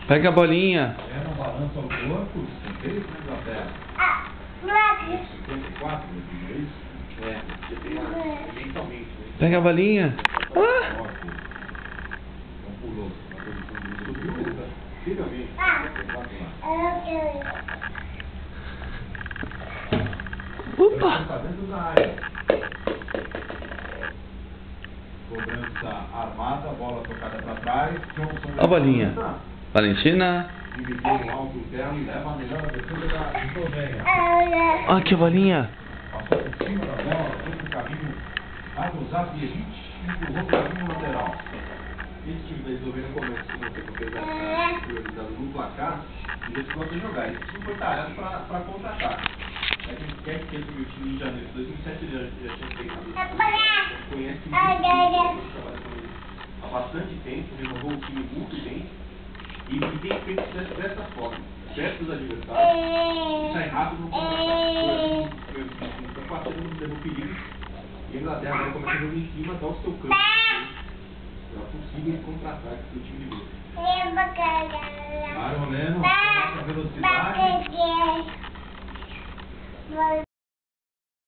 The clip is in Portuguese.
Pega a bolinha. Não balança o corpo, entendeu? Inglaterra. 54, é isso? É, você tem mentalmente. Pega a bolinha. Ah! Não pulou. Subiu, finalmente. Opa! Está dentro da área. Cobrança armada, bola tocada para trás. A bolinha. Valentina. Dividiu no alto interno e leva a melhor defesa da Eslovênia. Olha que bolinha. Passou por cima da bola, foi pro caminho Aguzavievic e empurrou para o caminho lateral. Esse time da Eslovênia começa com priorizado no placar e eles gostam de jogar. Esse time foi talhado para contra-ataque. A gente quer que esse time em janeiro de 2007 ele já tinha feito isso. Conhece muito, trabalha com ele há bastante tempo, renovou o time muito bem e tem feito dessa forma, perto dos adversários, sai rápido no contra-ataque. Foi 4 anos levou perigo e a Inglaterra agora começa a jogar em cima, dá o seu campo. É possível esse contra-ataque do time de Mário Leno, com essa velocidade.